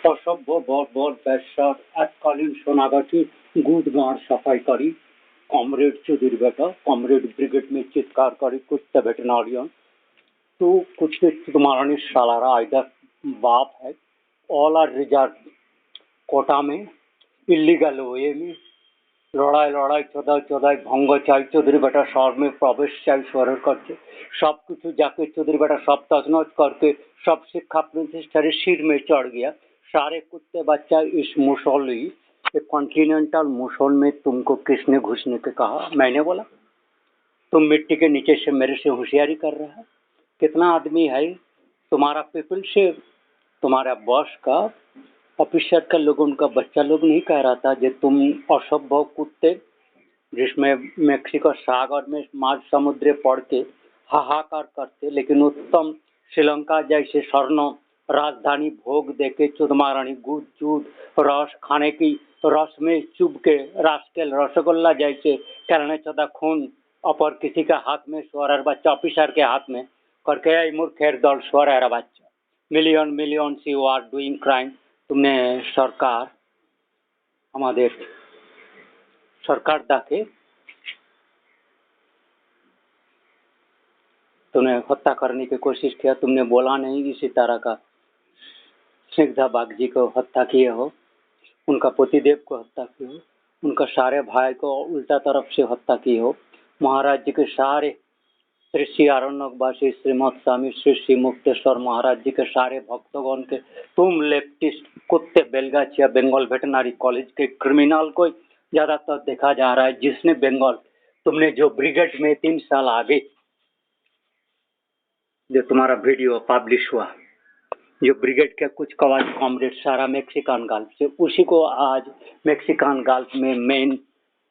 অসভ্য বর্বর বেশ্যার এককালীন সোনাগাছি गुद गांड सफाई करी। कॉमरेड चौधरी बेटा कॉमरेड ब्रिगेड में चित्कार करी कुत्ते बेटनालियन तो कुत्ते तुम्हारा नहीं सालारा इधर बाप है। ऑल आर रिजर्व कोटा में इलीगल हुए में लड़ाई लड़ाई चौदह चौदह भंग चाय चौधरी बेटा शहर में प्रवेश चाय स्वर करके सब कुछ जाके चौधरी बेटा सब तजनज करके सब शिक्षा प्रतिष्ठा सिर में चढ़ गया। सारे कुत्ते बच्चा इस मुसौली कॉन्टिनेंटल मुसौल में तुमको किसने घुसने के कहा? मैंने बोला। तुम मिट्टी के नीचे से मेरे से होशियारी कर रहा है। कितना आदमी है तुम्हारा पीपल से तुम्हारा बॉस का ऑफिसर का लोग उनका बच्चा लोग नहीं कह रहा था जो तुम असभ्य कुत्ते जिसमें मेक्सिको सागर में माझ समुद्र पड़ के हाहाकार करते लेकिन उत्तम श्रीलंका जैसे स्वर्ण राजधानी भोग देके चुदमारानी गुद चूद रस खाने की रस में चुभ के रास्केल रसगुल्ला जैसे कहने चौदह खून अपर किसी का हाथ में स्वर बच्चा ऑफिसर के हाथ में करके मूर्खेर दल स्वर बच्चा million million you are doing crime. तुमने सरकार हमारे सरकार डाके तुमने हत्या करने की कोशिश किया। तुमने बोला नहीं इसी तरह का स्निग्धा बागजी को हत्या किए हो, उनका पतिदेव को हत्या की हो, उनका सारे भाई को उल्टा तरफ से हत्या की हो। महाराज जी के सारे श्री श्री आरण्यकवासी श्रीमद स्वामी श्री श्री मुक्तेश्वर महाराज जी के सारे भक्तगण के तुम लेफ्टिस्ट कुत्ते बेलगाछिया बंगाल वेटनरी कॉलेज के क्रिमिनल को ज्यादातर देखा जा रहा है जिसने बंगाल तुमने जो ब्रिगेड में 3 साल आगे जो तुम्हारा वीडियो पब्लिश हुआ जो ब्रिगेड के कुछ कवाद कॉमरेड सारा मेक्सिकन गल्फ से उसी को आज मेक्सिकन गल्फ में मेन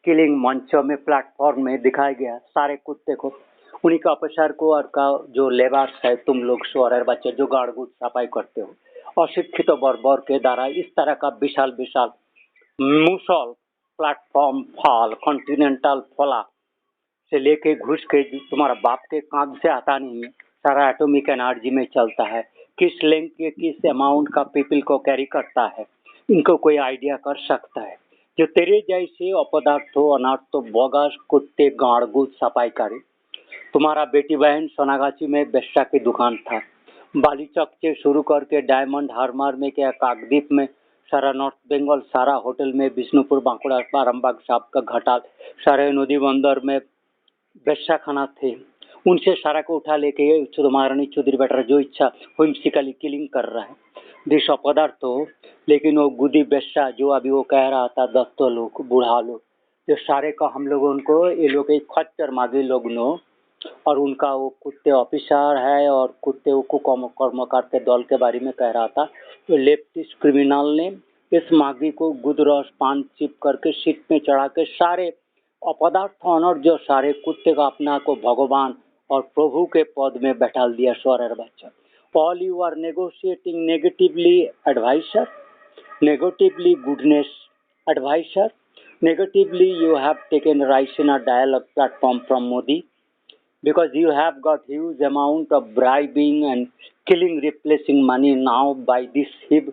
किलिंग मंचों में प्लेटफॉर्म में दिखाया गया सारे कुत्ते को उन्हीं का अफसर को और का जो लेबर्स है तुम लोग स्वर बच्चे जो गाड़ गुड़ सफाई करते हो अशिक्षित बर्बर के द्वारा इस तरह का विशाल विशाल मुसल प्लेटफॉर्म फॉल कॉन्टिनेंटल फॉला से लेके घुस के तुम्हारा बाप के कांध से आता नहीं है। सारा एटॉमिक एनर्जी में चलता है। किस लेंथ के किस अमाउंट का पीपल को कैरी करता है इनको कोई आइडिया कर सकता है। जो तेरे जैसे अपदार्थों अनर्थों बोगस कुत्ते गाड़गुड़ सफाई करे। तुम्हारा बेटी बहन सोनागाछी में बेस्सा की दुकान था। बालीचक से शुरू करके डायमंड हार्बर में क्या काकद्वीप में सारा नॉर्थ बंगाल सारा होटल में विष्णुपुर बांकुड़ा आरामबाग साहब का घाटाल सारे नदी बंदर में बेस्सा खाना थे। उनसे सारा को उठा लेके महारानी चौधरी बेटा जो इच्छा हिम्सिकली किलिंग कर रहा है दिश पदार्थ हो। लेकिन वो गुदी बेस्सा जो अभी वो कह रहा था दत्तो लोग बूढ़ा लोग जो सारे का हम लोग उनको ये लोग एक खच्चर मागी लोग नो और उनका वो कुत्ते ऑफिसर है और कुत्ते को कर्मकार के दल के बारे में कह रहा था। तो लेफ्टिस्ट क्रिमिनल ने इस मागी को गुदरस पान चिप करके सीट में चढ़ा के सारे अपदार्थ ऑनर जो सारे कुत्ते का अपना को भगवान और प्रभु के पद में बैठा दिया स्वर बच्चा। All you are negotiating negatively advisor negatively goodness advisor negatively you have taken rise in a dialogue platform from Modi because you have got huge amount of bribing and killing replacing money now by this hib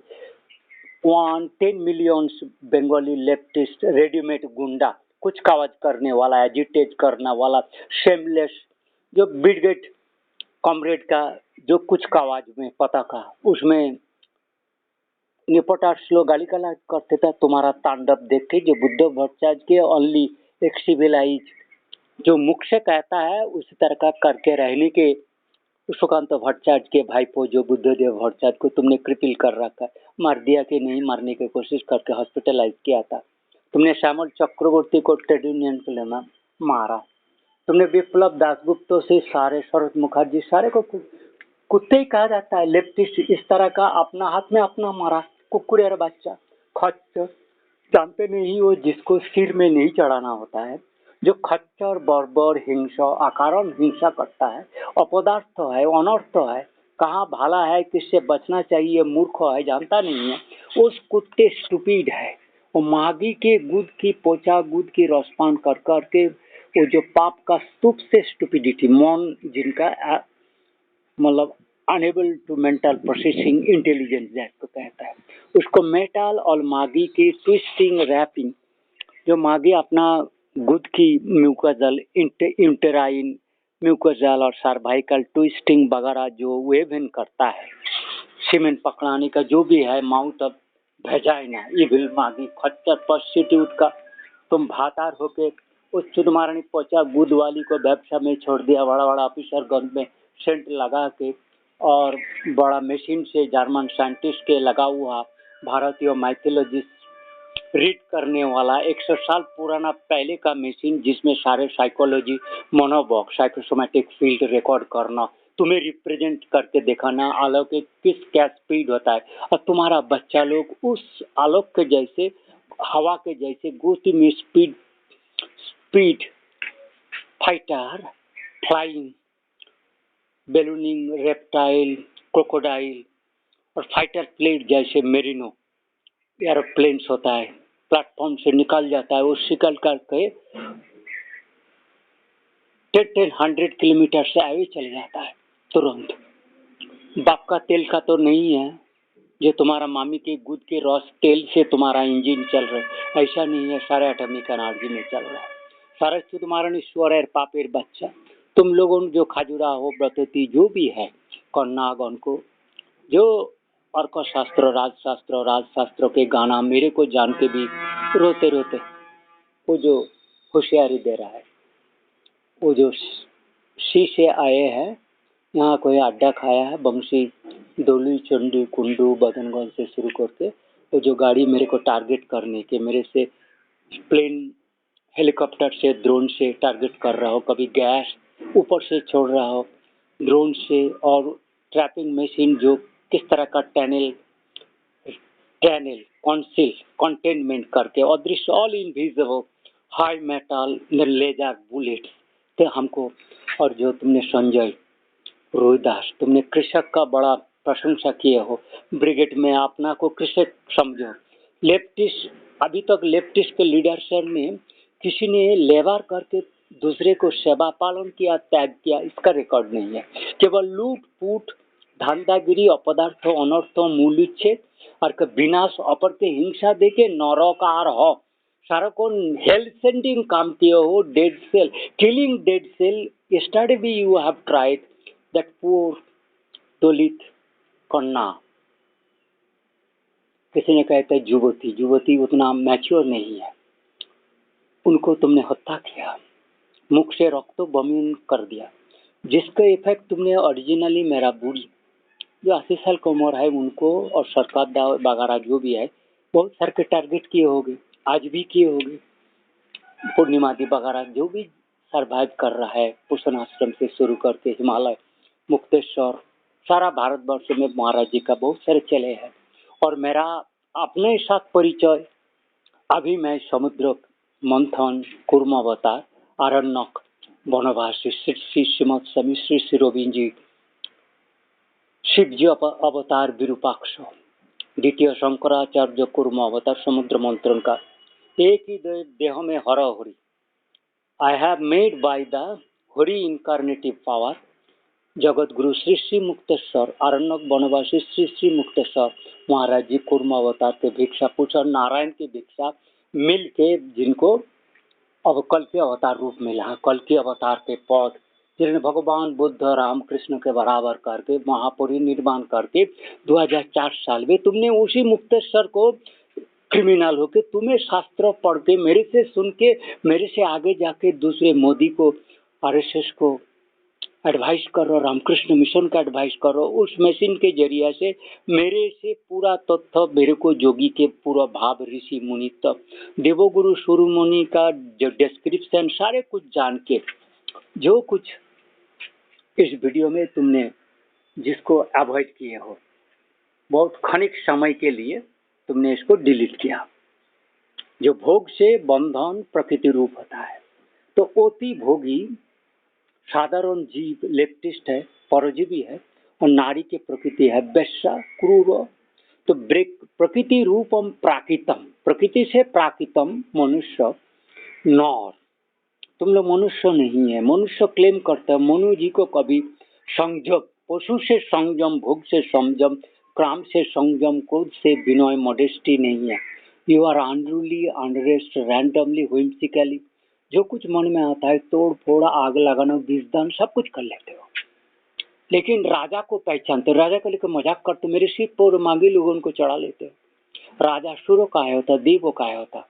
10 million Bengali leftist ready-made गुंडा कुछ कावज करने वाला agitate करने वाला shameless जो brigade comrade का जो कुछ कावाज में पता का उसमें रिपोर्टर्स लोग गाली गलौज करते थे। तुम्हारा तांडव देख के जो बुद्ध भट्टाचार्य के ओनली एक सिविलाइज जो मुख से कहता है उसी तरह का करके रहने के सुकांत भट्टाचार्य के भाईपो जो बुद्धदेव भट्टाचार्य को तुमने क्रिपिल कर रखा है मार दिया कि नहीं मारने की कोशिश करके हॉस्पिटलाइज किया था। तुमने श्यामल चक्रवर्ती को ट्रेड यूनियन के लिए मारा। तुमने विप्लव दासगुप्त से सारे शरद मुखर्जी सारे को कुत्ते ही कहा जाता है। लेफ्टिस्ट इस तरह का अपना हाथ में अपना मारा कुकुरेर बच्चा खच्चर जानते नहीं वो जिसको सिर में नहीं चढ़ाना होता है जो खच्चर बर्बर हिंसा अकारण हिंसा करता है अपदार्थ है अनर्थ है कहाँ भाला है किससे बचना चाहिए मूर्ख है जानता नहीं है। उस कुत्ते स्टूपिड है वो मागी के गुद की पोचा गुद की रसपान कर करके वो जो पाप का स्तूप से स्टूपिडिटी मन जिनका मतलब enable to mental processing intelligence को कहता है उसको मेटल और मागी की ट्विस्टिंग रैपिंग, जो मागी अपना गुद की म्यूकोजल इंटराइन म्यूकोजल और सर्वाइकल ट्विस्टिंग वगैरह जो वेवन करता है, सीमेंट पकड़ाने का जो भी है, माउथ ऑफ वेजाइना इविल मागी खच्चर प्रोस्टिट्यूट का तुम भातार होके उस चुदमारणी पहुंचा गुद वाली को व्यवसा में छोड़ दिया, बड़ा बड़ा ऑफिसर गन में सेंट लगा के और बड़ा मशीन से जर्मन साइंटिस्ट के लगा हुआ भारतीय माइथोलॉजिस्ट रीड करने वाला 100 साल पुराना पहले का मशीन, जिसमें सारे साइकोलॉजी मोनोबॉक्स साइकोसोमैटिक फील्ड रिकॉर्ड करना, तुम्हें रिप्रेजेंट करके दिखाना आलोक के किस क्या स्पीड होता है, और तुम्हारा बच्चा लोग उस आलोक के जैसे हवा के जैसे गति में speed fighter flying ballooning reptile crocodile और फाइटर प्लेन जैसे मेरिनो एरोप्लेन्स होता है, प्लेटफॉर्म से निकल जाता है, वो निकल करके 10-100 किलोमीटर से आगे चले जाता है तुरंत। बाप का तेल का तो नहीं है जो तुम्हारा मामी के गुद के रॉस तेल से तुम्हारा इंजन चल रहा है, ऐसा नहीं है, सारे एटॉमिक एनर्जी में चल रहा है। सारा तुम्हारा ईश्वर है पापेर बच्चा, तुम लोगों ने जो खजुरा हो ब्रतती जो भी है कन्नागन को जो राजशास्त्रों के गाना मेरे को जान के भी रोते रोते वो जो होशियारी दे रहा है, वो जो सी से आए हैं यहाँ कोई अड्डा खाया है, बंशी डोली चंडी कुंडू बदनगंज से शुरू करके वो जो गाड़ी मेरे को टारगेट करने के मेरे से प्लेन हेलीकॉप्टर से ड्रोन से टारगेट कर रहा हो, कभी गैस ऊपर से छोड़ रहा हो ड्रोन से, और ट्रैपिंग मशीन जो किस तरह का टनल कंटेनमेंट करके अदृश्य all invisible high metal laser bullet थे हमको। और जो तुमने संजय रोहिदास तुमने कृषक का बड़ा प्रशंसा किए हो, ब्रिगेड में अपना को कृषक समझो, लेफ्टिस्ट अभी तक लेफ्टिस्ट के लीडरशिप में किसी ने लेबर करके दूसरे को सेवा पालन किया त्याग किया इसका रिकॉर्ड नहीं है, केवल लूट फूट धांधागिरी अपदार्थ अनर्थ मूल्यच्छेद और विनाश अपर के हिंसा देके नरकार हो सारा कौन हेल्थ सेंडिंग काम किए हो, dead cell killing dead cell yesterday भी you have tried that poor Dalit कन्या, किसी ने कहता है युवती उतना मैच्योर नहीं है, उनको तुमने हत्या किया, मुख से रक्त बमीन कर दिया, जिसका इफेक्ट तुमने ओरिजिनली मेरा बूढ़ी जो 80 साल की उम्र है उनको और सरकार वगैरह जो भी है बहुत सारे के टारगेट किए होंगे, आज भी किए होंगे, पूर्णिमा दी वगैरह जो भी सर्वाइव कर रहा है पोषण आश्रम से शुरू करके हिमालय मुक्तेश्वर सारा भारतवर्ष में महाराज जी का बहुत सारे चले हैं। और मेरा अपने साथ परिचय अभी मैं समुद्र मंथन कूर्मावतार आरण्यक वनवासी श्री श्रीमद स्वामी श्री श्री रविंद्र जी शिवजी अवतार विरूपाक्ष द्वितीय शंकराचार्य कूर्म अवतार समुद्र मंथन का एक ही देह में हर Hari I have made by the Hari incarnative power Jagat Guru Shri Shri Mukteshwar आरण्यक वनवासी श्री श्री मुक्तेश्वर महाराज जी कूर्म अवतार के भिक्षा पूछा, नारायण की भिक्षा मिल के जिनको अब कल के अवतार रूप मिला, कल के अवतार के पद जिन्होंने भगवान बुद्ध राम कृष्ण के बराबर करके महापरिनिर्वाण करके 2004 साल में तुमने उसी मुक्तेश्वर को क्रिमिनल होके तुम्हें शास्त्र पढ़ के मेरे से सुन के मेरे से आगे जाके दूसरे मोदी को आरएसएस को एडवाइस करो, रामकृष्ण मिशन का एडवाइस करो, उस मशीन के जरिए से मेरे से पूरा तथ्य मेरे को जोगी के पूरा भाव ऋषि मुनि तक देवोगुरु सुरु मुनि का जो डिस्क्रिप्शन सारे कुछ जान के जो कुछ इस वीडियो में तुमने जिसको अवॉइड किए हो बहुत क्षणिक समय के लिए तुमने इसको डिलीट किया। जो भोग से बंधन प्रकृति रूप होता है तो अति भोगी साधारण जीव लेफ्टिस्ट है, परजीवी है और नारी की प्रकृति है वैश्या क्रूर। तो प्रकृति रूपम प्राकृतम, प्रकृति से प्राकृतम मनुष्य नर, तुम लोग मनुष्य नहीं है। मनुष्य क्लेम करता है, मनु जी को कभी संयम पशु से संयम भोग से संयम काम से संयम, क्रोध से विनय, मॉडेस्टी नहीं है। You are unruly, unrest, randomly, whimsically, जो कुछ मन में आता है तोड़ फोड़, आग लगाना, विजडम, सब कुछ कर लेते हो। लेकिन राजा को पहचानते हो, राजा को लेकर मजाक करते, मेरे सिर पर मांगी लोगों को चढ़ा लेते हो। राजा शुरू का है होता, देवों का है होता,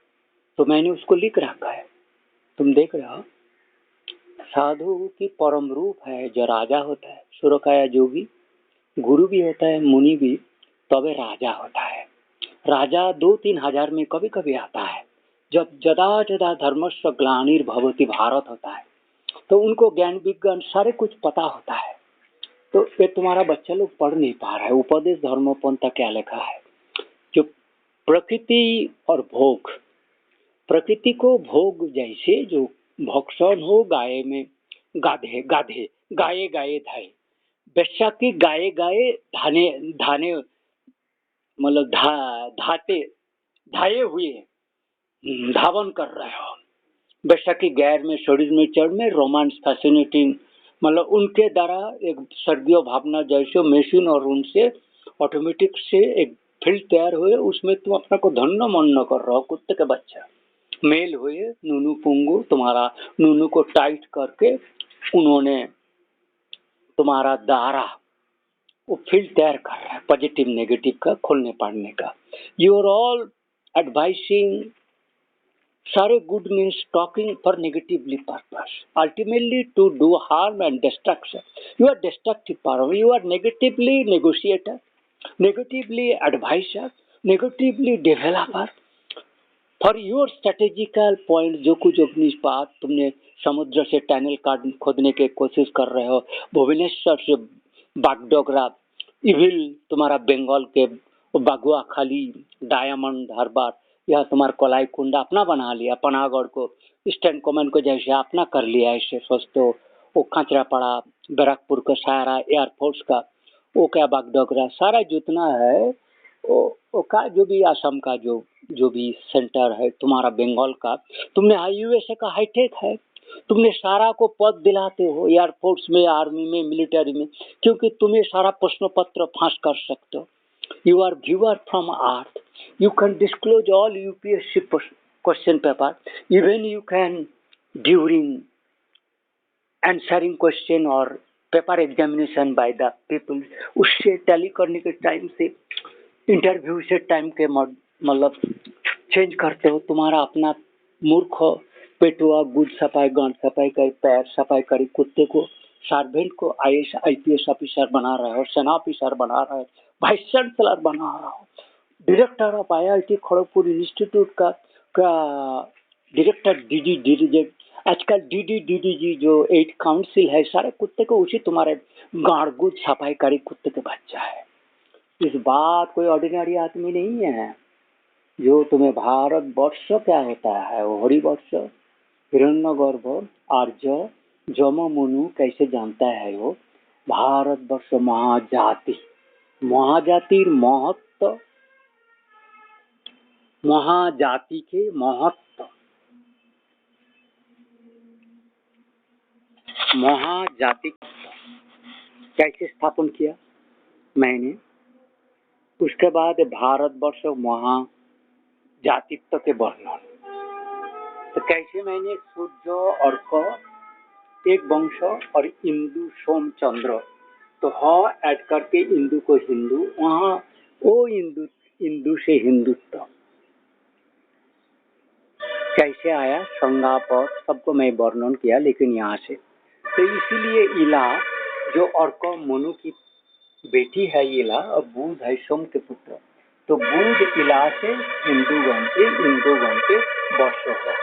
तो मैंने उसको लिख रखा है, तुम देख रहे हो। साधु की परम रूप है जो राजा होता है, सुरकाया जोगी, गुरु भी होता है, मुनि भी, तबे राजा होता है। राजा 2-3 हजार में कभी कभी आता है, जब जदा जदा धर्मस्य ग्लानिर्भवति भारत होता है, तो उनको ज्ञान विज्ञान सारे कुछ पता होता है। तो ये तुम्हारा बच्चा लोग पढ़ नहीं पा रहा है, उपदेश धर्मपंथ क्या लिखा है, जो प्रकृति और भोग, प्रकृति को भोग जैसे जो भक्षण हो, गाय में गाधे गाधे, गाये गाये धाये, बेशा की गाये गाये धाने धाने, मतलब धाते धाये हुए धावन कर रहे हो। बेशा की गैर में, शरीर में, चढ़ में, रोमांस, फैसिनेटिंग, मतलब उनके द्वारा एक स्वर्गीय भावना जैसे मशीन, और उनसे ऑटोमेटिक से एक फील्ड तैयार हुए, उसमें तुम अपना को धन्य मन्न कर रहे हो। कुत्ते के बच्चा मेल हुए, नूनू पुंगू, तुम्हारा नूनू को टाइट करके उन्होंने तुम्हारा दारा वो फील्ड तैयार कर रहा है, पॉजिटिव नेगेटिव का खोलने पाड़ने का। यू आर ऑल एडवाइसिंग, सारे good means talking for negatively purpose, ultimately to do harm and destruction. You are destructive power, you are negatively negotiator, negatively advisor, negatively developer for your strategical point. जो कुछ अपनी बात तुमने समुद्र से tunnel काट खोदने की कोशिश कर रहे हो, भुवनेश्वर से बागडोगरा, इविल तुम्हारा बंगाल के बागुआ खाली, डायमंड हार्बर, यह तुम्हारा कोलाई कुंडा अपना बना लिया, पनागढ़ को ईस्टर्न कमांड को जैसे अपना कर लिया, ऐसे सोचते हो। वो खाचरा पड़ा, बैरकपुर का सारा एयरफोर्स का, वो क्या बागडोगरा सारा जितना है, वो का जो भी असम का जो भी सेंटर है तुम्हारा बंगाल का, तुमने यूएसए का हाईटेक है, तुमने सारा को पद दिलाते हो एयरफोर्स में, आर्मी में, मिलिट्री में, क्योंकि तुम्हें सारा प्रश्न पत्र फांस कर सकते हो। You are viewer from earth, you can disclose all UPSC question paper, even you can during answering question और paper examination by the people, उससे टैली करने के टाइम से, इंटरव्यू से टाइम के मतलब चेंज करते हो। तुम्हारा अपना मूर्ख पेटुआ गुड सफाई, गांठ सफाई करी, पैर सफाई करी, कुत्ते को सर्वेंट को आईएएस आईपीएस ऑफिसर बना रहा हो, सेना ऑफिसर बना रहा है, वाइस चांसलर बना रहा हो, director of IIT Kharagpur institute का डायरेक्टर डीडी, आजकल डीडीजी जो 8 काउंसिल है, सारे कुत्ते को उसी तुम्हारे गांठ गुड सफाई करी कुत्ते के बच्चा है। इस बात कोई ऑर्डिनरी आदमी नहीं है। जो तुम्हें भारत वर्ष क्या होता है, वो हरि वर्ष, हिरण्यगर्भ, आर्य, जम, मुनु कैसे जानता है वो, भारत वर्ष महाजाति, महाजातिर महत्व, महाजाति के महत्व, महाजाति कैसे स्थापन किया मैंने, उसके बाद भारतवर्ष महाजातित्व के वर्णन, तो कैसे मैंने सूर्य और एक वंश और इंदु सोम चंद्र, तो हाँ ऐड करके इंदु को हिंदू, वहाँ वो इंदु से हिंदुत्व कैसे आया, संज्ञा पर सबको मैं वर्णन किया। लेकिन यहाँ से तो इसीलिए इला जो अर्क मनु की बेटी है, इला और बुध है सोम के पुत्र, तो बुध इला से हिंदूगण के वर्ष हुआ।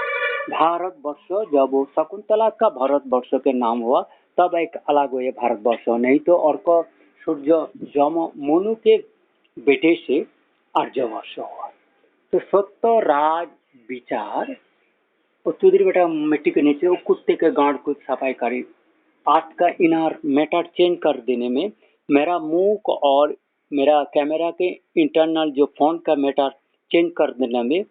भारत वर्ष जब वो शकुंतला का भारत वर्ष के नाम हुआ, तब एक अलग हुए भारत वर्ष, नहीं तो अर्क सूर्य जम मनु के बेटे से आर्य वर्ष हुआ। तो सत्य राज विचार, तुदरी बेटा मिट्टी के नीचे वो कुत्ते के गांठ को सफाई करी, आज का इनर मैटर चेंज कर देने में, मेरा मुंह और मेरा कैमरा के इंटरनल जो फोन का मैटर चेंज कर देने में,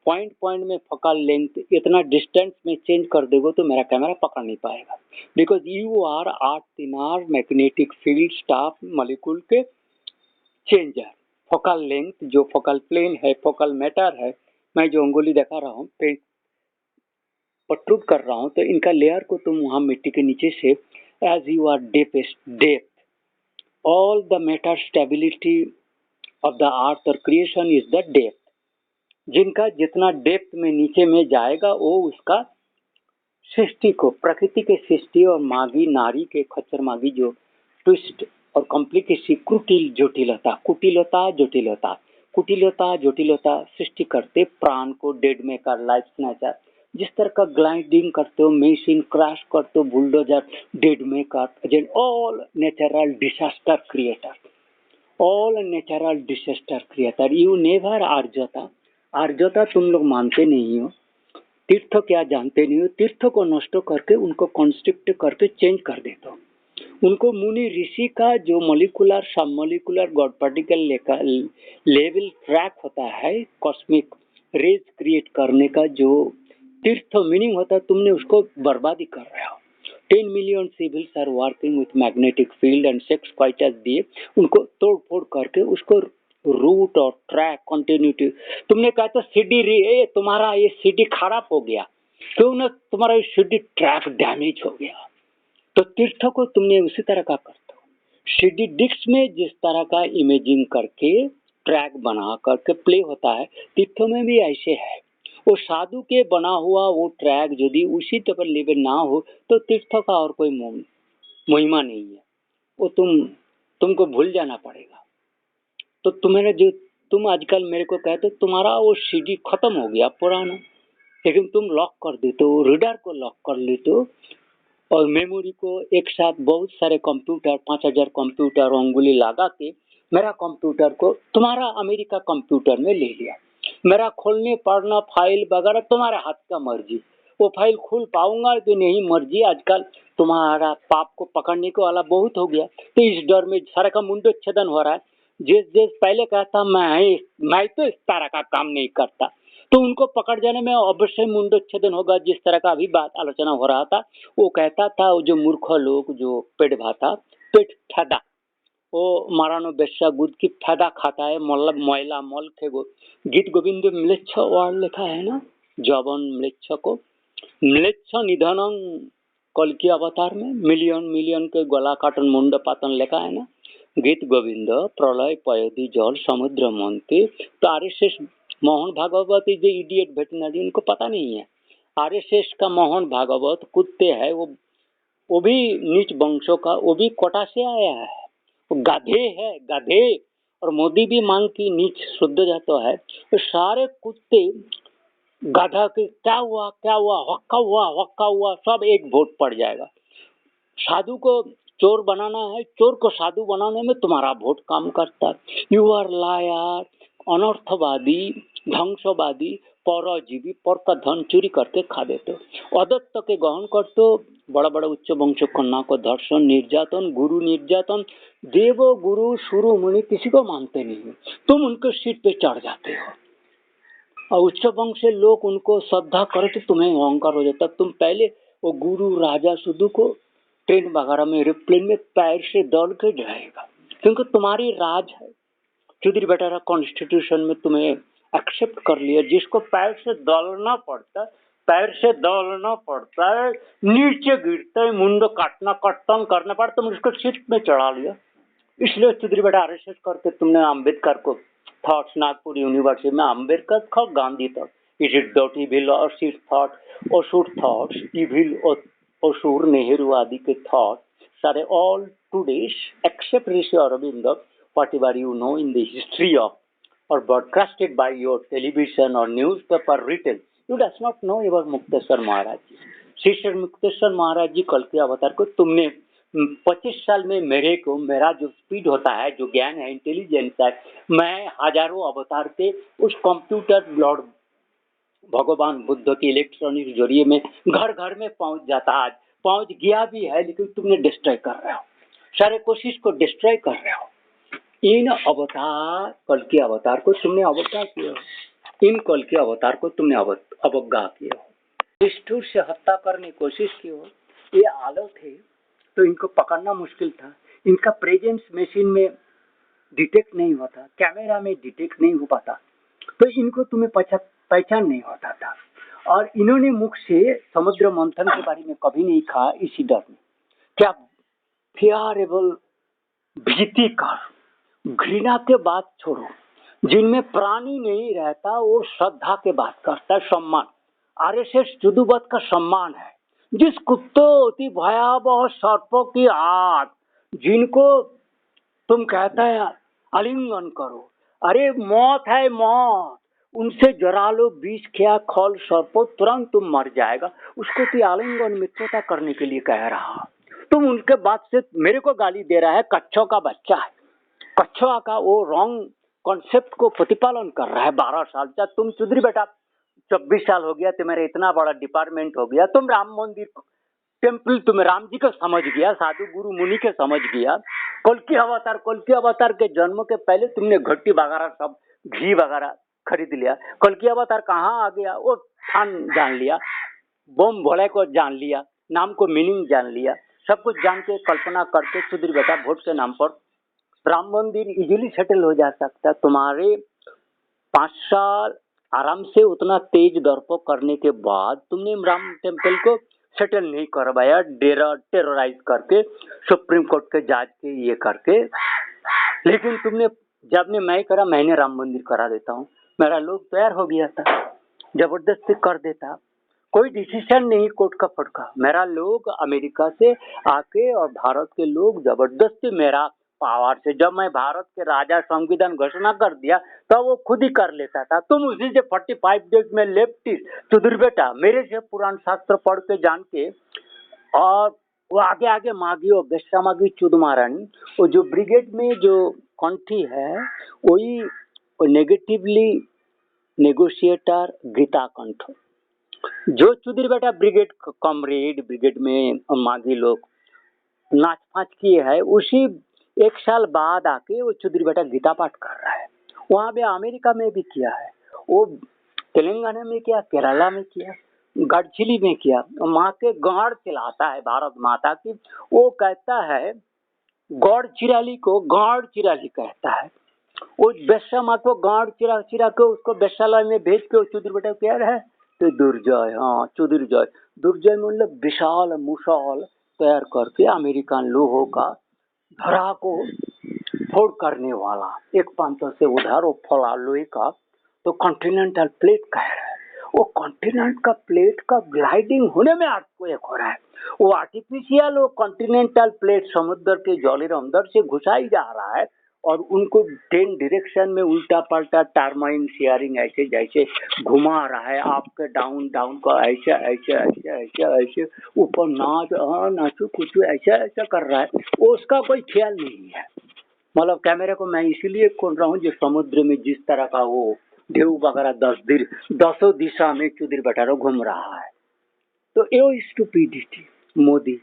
पॉइंट में फोकल लेंथ इतना डिस्टेंस में चेंज कर देगा तो मेरा कैमरा पकड़ नहीं पाएगा, because you are art inner magnetic field staff molecule के चेंजर, फोकल लेंथ, जो फोकल प्लेन है, फोकल मैटर है, मैं जो अंगुली दिखा रहा हूँ, पेंट प्रूव कर रहा हूँ, तो इनका लेयर को तुम वहाँ मिट्टी के नीचे से as you are depth, all the matter stability of the earth और क्रिएशन इज द डेप्थ। जिनका जितना डेप्थ में नीचे में जाएगा वो उसका सृष्टि को, प्रकृति के सृष्टि और मागी नारी के खच्चर मागी जो ट्विस्ट और कॉम्प्लिकेसी, कुटिलता जटिलता सृष्टि करते, प्राण को डेड मेकर, लाइफ स्नैचर, जिस तरह का ग्लाइडिंग करते हो, मशीन क्रैश करते हो, bulldozer, dead maker, all natural disaster creator, you never आर्जता तुम लोग मानते नहीं हो। तीर्थ क्या जानते नहीं हो, तीर्थ को नष्ट करके उनको कॉन्स्ट्रिक्ट करके चेंज कर देते हो। उनको मुनि ऋषि का जो मोलिकुलर, सब molecular God particle level track होता है, कॉस्मिक रेज क्रिएट करने का जो तीर्थ मीनिंग होता है, तुमने उसको बर्बादी कर रहे हो। 10 million civils are working with magnetic field and sex fighters दिए, उनको तोड़ फोड़ करके उसको रूट और ट्रैक कंटिन्यूटी, तुमने कहा तो सीडी तुम्हारा ये सीडी खराब हो गया, क्यों ना तुम्हारा ये सीडी ट्रैक डैमेज हो गया। तो तीर्थ को तुमने उसी तरह का करते हो। सीडी डिस्क में जिस तरह का इमेजिंग करके ट्रैक बना करके प्ले होता है, तीर्थों में भी ऐसे है। वो साधु के बना हुआ वो ट्रैक यदि उसी तरह लेवल ना हो तो तीर्थ का और कोई महिमा नहीं है, वो तुमको भूल जाना पड़ेगा। तो तुम्हारा जो तुम आजकल मेरे को कहते हो तुम्हारा वो सीडी खत्म हो गया पुराना, लेकिन तुम लॉक कर देते हो, रीडर को लॉक कर लेते हो और मेमोरी को एक साथ बहुत सारे कंप्यूटर, 5000 कंप्यूटर उंगली लगा के मेरा कंप्यूटर को तुम्हारा अमेरिका कंप्यूटर में ले लिया। मेरा खोलने पढ़ना फाइल वगैरह तुम्हारे हाथ का मर्जी, वो फाइल खोल पाऊंगा कि नहीं मर्जी। आजकल तुम्हारा पाप को पकड़ने को वाला बहुत हो गया, तो इस डर में सारा का मुंडोच्छेदन हो रहा है। जिस पहले कहता मैं तो इस तरह का काम नहीं करता, तो उनको पकड़ जाने में अवश्य मुंडोच्छेदन होगा। जिस तरह का अभी बात आलोचना हो रहा था, वो कहता था वो जो मूर्ख लोग जो पेट फादा, वो मारानो बेस्या गुद की फायदा खाता है, मतलब मोयला मल थे गो। गीत गोविंद म्लेच्छ वर्ड लिखा है ना, जवन म्लेच्छ को म्लेच्छ निधनम कल की अवतार में मिलियन के गला काटन मुंड पातन लिखा है ना। गीत गोविंद प्रलय पयदी जल समुद्र मंत्री। तो आरएसएस मोहन भागवत जो इडियट भेटनरी, उनको पता नहीं है आरएसएस का मोहन भागवत कुत्ते है, वो भी नीच वंशों का, वो भी कोटा से आया है, गधे है गधे। और मोदी भी मांग की नीच शुद्ध जाता है, तो सारे कुत्ते गधा के क्या हुआ हक्का हुआ सब एक वोट पड़ जाएगा। साधु को चोर बनाना है, चोर को साधु बनाने में तुम्हारा वोट काम करता है। यू आर लायर, अनर्थवादी, ध्वंसवादी, परजीवी, पर का धन चोरी करके खा देते हो, अदत्त के गहन करते हो, बड़ा बड़ा उच्च वंश कन्या को धर्षण, निर्यातन, गुरु निर्यातन, देव गुरु शुरू मुनि किसी को मानते नहीं, तुम उनके सीट पे चढ़ जाते हो और उच्च वंश से लोग उनको श्रद्धा करे तो तुम्हें अहंकार हो जाता। तुम पहले वो गुरु राजा सुधु को ट्रेन वगैरह में, एरोप्लेन में पैर से दौड़ के जाएगा, क्योंकि तुम्हारी राज है। चौधरी बेटा कॉन्स्टिट्यूशन में तुम्हें एक्सेप्ट कर लिया, जिसको पैर से दौड़ना पड़ता है, नीचे गिरता है, मुंड काटना कट्टन करना पड़ता, तुम उसको सीट में चढ़ा लिया। इसलिए चौधरी बेटा आरएसएस करके तुमने अम्बेडकर को थॉट्स, नागपुर यूनिवर्सिटी में अम्बेडकर था, गांधी तक, इज इट डॉट इविल और सीट थॉट, असुर थॉट्स, इविल असुर, नेहरू आदि के थॉट सारे all todays except Rishi Arvind, whatever you know in the history of or broadcasted by your television or newspaper written, you does not know about Mukteshwar Maharaj ji. Shri Shri Mukteshwar Maharaj ji कल के अवतार को तुमने 25 साल में मेरा जो स्पीड होता है, जो ज्ञान है, इंटेलिजेंस है, मैं हजारों अवतार के उस कंप्यूटर लॉर्ड भगवान बुद्ध के इलेक्ट्रॉनिक जरिए में घर घर में पहुंच जाता, आज पहुंच गया भी है, लेकिन तुमने डिस्ट्रॉय कर रहे हो, सारे कोशिश को डिस्ट्रॉय कर रहे हो। इन अवतार कल के अवतार को तुमने अवज्ञा किया, इन कल के अवतार को तुमने अवज्ञा किया, निष्ठुर से हत्या करने की कोशिश की हो। ये आलो थे तो इनको पकड़ना मुश्किल था, इनका प्रेजेंस मशीन में डिटेक्ट नहीं होता, कैमरा में डिटेक्ट नहीं हो पाता, तो इनको तुम्हें पहचान नहीं होता था। और इन्होंने मुख से समुद्र मंथन के बारे में कभी नहीं कहा, इसी डर में। क्या फियरेबल, भीतिकर, घृणा के बात छोड़ो, जिनमें प्राणी नहीं रहता वो श्रद्धा के बात करता है, सम्मान। आरएसएस जुदूबत का सम्मान है। जिस कुत्तों अति भयावह सर्पों की आग, जिनको तुम कहता है आलिंगन करो, अरे मौत है मौत, उनसे जरा लो विष क्या खौल सर्पो, तुरंत तुम मर जाएगा, उसको तो आलिंगन मित्रता करने के लिए कह रहा। तुम उनके बात से मेरे को गाली दे रहा है, कच्छों का बच्चा है, कच्छों का वो रॉन्ग कॉन्सेप्ट को प्रतिपालन कर रहा है 12 साल का। तुम चौधरी बेटा 24 साल हो गया, तुम्हारा इतना बड़ा डिपार्टमेंट हो गया, तुम राम मंदिर टेम्पल तुम्हें राम जी को समझ गया, साधु गुरु मुनि के समझ गया, कल्कि अवतार के जन्म के पहले तुमने घट्टी वगैरह सब घी वगैरह खरीद लिया। कल्कि अवतार कहाँ आ गया वो स्थान जान लिया, बम भोले को जान लिया, नाम को मीनिंग जान लिया, सब कुछ जान के कल्पना करके चौधरी बेटा वोट के नाम पर राम मंदिर इजीली सेटल हो जा सकता। तुम्हारे 5 साल आराम से उतना तेज दर्पो करने के बाद तुमने राम टेम्पल को सेटल नहीं करवाया, टेरराइज करके, सुप्रीम कोर्ट के जज के ये करके। लेकिन तुमने जब ने मैं करा, मैंने राम मंदिर करा देता हूँ, मेरा लोग तैयार हो गया था, जबरदस्ती कर देता, कोई डिसीजन नहीं कोर्ट का फटका। मेरा लोग अमेरिका से आके और भारत के लोग जबरदस्ती मेरा पावर से, जब मैं भारत के राजा संविधान घोषणा कर दिया तब तो वो खुद ही कर लेता था। तुम उसी से 45 डेज में लेफ्टिस्ट चौधरी बेटा मेरे से पुराण शास्त्र पढ़ के जान के, और वो आगे आगे मागी और बेस्सा मागी चुद महारानी, वो जो ब्रिगेड में जो कंट्री है वही नेगेटिवली नेगोशिएटर गीता कंठ, जो चौधरी बेटा ब्रिगेड कॉमरेड ब्रिगेड में मागी लोग नाच फाच किए है, उसी 1 साल बाद आके वो चौधरी बेटा गीता पाठ कर रहा है। वहाँ पे अमेरिका में भी किया है, वो तेलंगाना में किया, केरला में किया, गढ़चिली में किया, माँ के गाड़ चिल्लाता है भारत माता की। वो कहता है गौड़ चिराली को गाड़ चिराली कहता है, वो बेस्सा माँ को गाड़ चिरा चिरा के उसको बेस्सालय में भेज के चौधरी बेटा कह रहा है तो दुर्जय, हाँ चौधरी जय, दुर्जय मतलब विशाल मुशाल तैयार करके अमेरिकन लोगों का धरा को फोड़ करने वाला, एक प्रांत से उधर वो फला लोहे का, तो कॉन्टिनेंटल प्लेट कह रहा है। वो कॉन्टिनेंट का प्लेट का ग्लाइडिंग होने में आपको एक हो रहा है, वो आर्टिफिशियल वो कॉन्टिनेंटल प्लेट समुद्र के जलेर अंदर से घुसाई जा रहा है और उनको 10 डायरेक्शन में उल्टा पलटा टर्माइन शेयरिंग ऐसे जैसे घुमा रहा है, आपके डाउन डाउन को ऐसे ऐसे ऐसे ऐसे ऐसे ऊपर नाच, हाँ नाचो कुछ ऐसा ऐसा कर रहा है, उसका कोई ख्याल नहीं है। मतलब कैमरे को मैं इसीलिए खोल रहा हूँ जो समुद्र में जिस तरह का वो ढेउ वगैरह 10 दिशा में चौधरी बेटा घूम रहा है। तो ये स्टूपिडिटी मोदी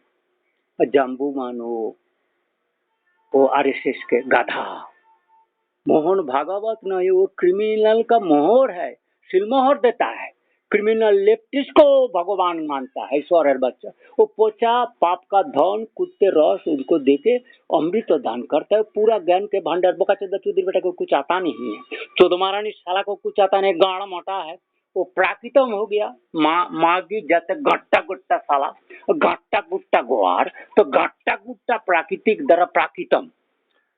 जम्बू मानो वो आरएसएस के गाधा मोहन भागवत नहीं, वो क्रिमिनल का मोहर है, सिलमोहर देता है, क्रिमिनल लेफ्टिस्ट को भगवान मानता है, ईश्वर है बच्चा, वो पोचा पाप का धन कुत्ते रस उनको देके अमृत दान करता है, पूरा ज्ञान के भंडार। बोका चौधरी बेटा को कुछ आता नहीं है, चौधमारानी साला को कुछ आता नहीं, गाड़ मोटा है, वो प्राकृतम हो गया, मागी जाते घट्टा गुट्टा साला, घट्टा गुट्टा गुआर, तो घट्टा गुट्टा प्राकृतिक द्वारा प्राकृतम,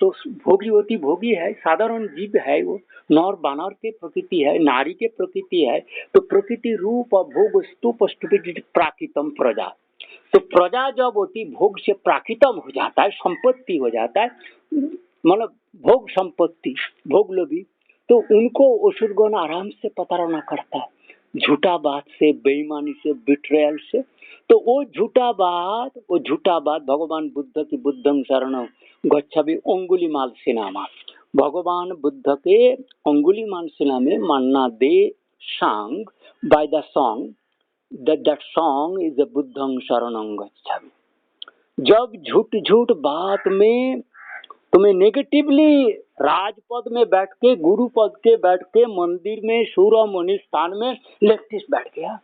तो भोगी होती भोगी है, साधारण जीव है, वो नर बानर के प्रकृति है, नारी के प्रकृति है, तो प्रकृति रूप और भोग स्तूप स्टूपिडिटी प्राकृतम प्रजा, तो प्रजा जब होती भोग से प्राकृतम हो जाता है, संपत्ति हो जाता है, मतलब भोग संपत्ति भोग लोभी, तो उनको असुरगण आराम से प्रताड़ना करता है, झूठा बात से, बेईमानी से, बिट्रेयल से। तो वो झूठा बात भगवान बुद्ध की बुद्धं शरणं गच्छामि अंगुलीमाल सेनामा, भगवान बुद्ध के अंगुलीमाल सेना में मानना दे सांग by the song that song is the बुद्धं शरणं गच्छामि। जब झूठ बात में तुम्हें नेगेटिवली राजपद में बैठ के, गुरु पद के बैठ के, मंदिर में सूर्य मुनि स्थान में लेफ्टिस्ट बैठ गया,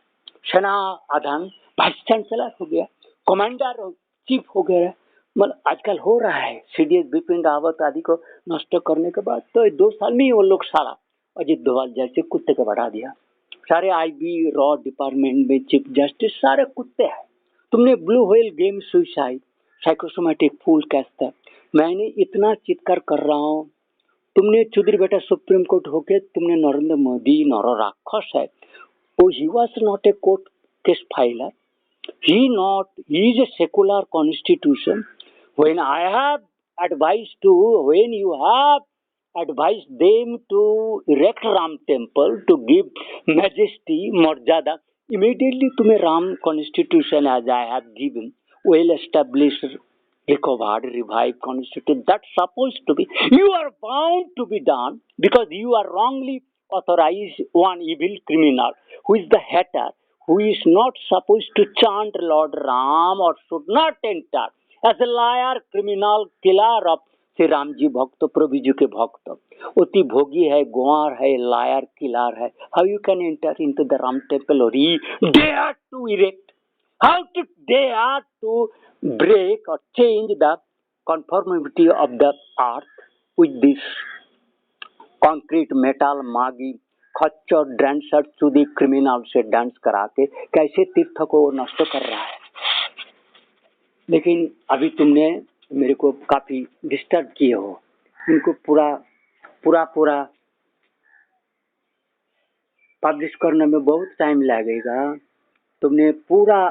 सेना आधान वाइस चांसलर हो गया, कमांडर चीफ हो गया, मतलब आजकल हो रहा है, सीडीएस बिपिन रावत आदि को नष्ट करने के बाद तो 2 साल में ही वो लोग सारा अजित डोभाल जैसे कुत्ते को बढ़ा दिया। सारे आईबी रॉ डिपार्टमेंट में चीफ जस्टिस सारे कुत्ते हैं। तुमने blue whale game suicide psychosomatic fool कैसे, मैंने इतना चित्कार कर रहा हूँ। तुमने चौधरी बेटा सुप्रीम कोर्ट होके तुमने नरेंद्र मोदी नर राक्षस है। Oh, he was not a court case filer. He is a secular constitution. When I have when you have advised them to erect Ram temple to give majesty, Marjada, immediately तुम्हें Ram constitution as I have given, well established, recovered, revived constitution, that's supposed to be, you are bound to be done because you are wrongly authorized one evil criminal who is the hater, who is not supposed to chant Lord Ram or should not enter as a liar, criminal, killer of Shri Ram ji भक्त, प्रभु जी के भक्त, अति भोगी है, गुआर है, liar, killer है. How you can enter into the Ram temple और he dare to erect, how to dare to break or change the conformity of the earth with this concrete metal मागी खच्चर डांसर चुदी क्रिमिनल से dance करा के कैसे तीर्थ को नष्ट कर रहा है. लेकिन अभी तुमने मेरे को काफी डिस्टर्ब किए हो. इनको पूरा पब्लिश करने में बहुत टाइम लगेगा. तुमने पूरा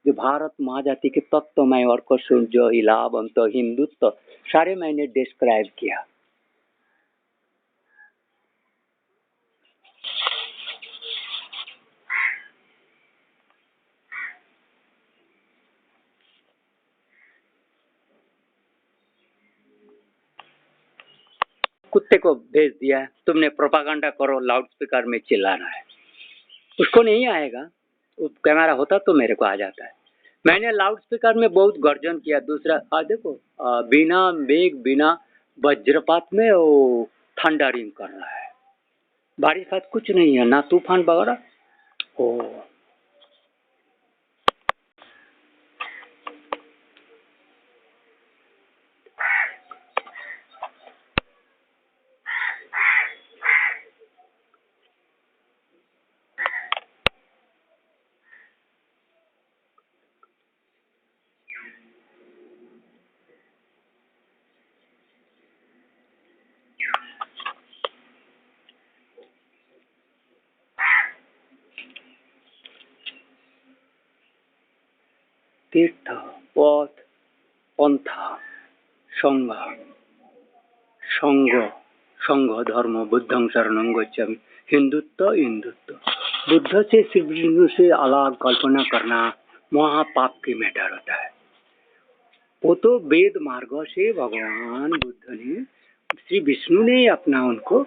जो भारत महाजाति के तत्वमय और कसूर जो इलावंत हिंदुत्व सारे मैंने डिस्क्राइब किया. कुत्ते को भेज दिया, तुमने प्रोपागेंडा करो, लाउड स्पीकर में चिल्लाना है. उसको नहीं आएगा, कैमरा होता तो मेरे को आ जाता है. मैंने लाउड स्पीकर में बहुत गर्जन किया. दूसरा देखो बिना मेघ बिना वज्रपात में वो थंडरिंग कर रहा है. बारिश बात कुछ नहीं है, ना तूफान वगैरह. ओ तीर्थ पथ पंथा संघ संघ धर्म बुद्धं शरणं गच्छामि. हिंदुत्व बुद्ध से श्री विष्णु से अलग कल्पना करना महापाप की मैटर होता है. वो तो वेद मार्ग से भगवान बुद्ध ने श्री विष्णु ने अपना उनको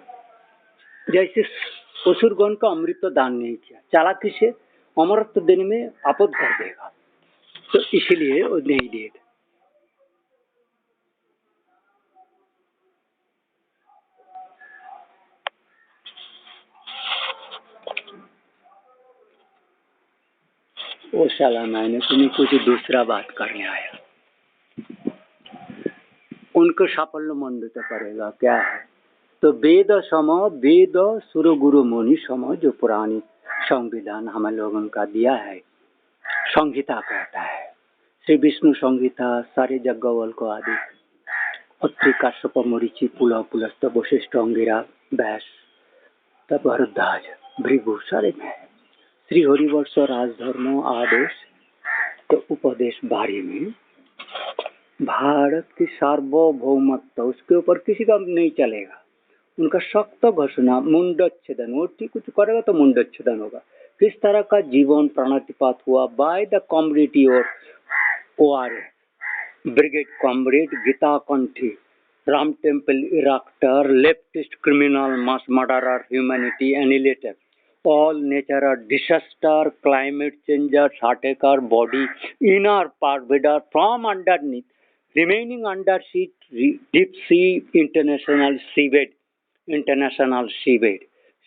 जैसे असुरगण का अमृत दान नहीं किया, चालाकी से अमृत देने में आपद कर देगा, तो इसलिए वो नहीं दिए. वो साला मैंने तुम्हें कुछ दूसरा बात करने आया. उनको साफल्य मंडित करेगा क्या है. तो वेद सुर गुरु मुनि सम जो पुरानी संविधान हम लोगों का दिया है, संहिता कहता है. श्री विष्णु संहिता सारे जगवल को आदि अत्रि काश्यप मरीचि पुलह पुलस्त वशिष्ठ अंगिरा व्यास तब भरद्वाज भृगु सारे में. श्री हरिवर्ष राजधर्म आदेश तो उपदेश बारी में भारत की सार्वभौमत्व उसके ऊपर किसी का नहीं चलेगा. उनका सख्त घोषणा मुंडच्छेदन, वो ठीक कुछ करेगा तो मुंडच्छेदन होगा. किस तरह का जीवन प्रणतिपात हुआ बाय द कॉम्रेडी और OR brigade comrade Geeta Kanthi, Ram temple erector, leftist criminal mass murderer, humanity annihilator, all nature disaster, climate changes, attacker, body, inner pervader from underneath, remaining under sea, deep sea, international seabed.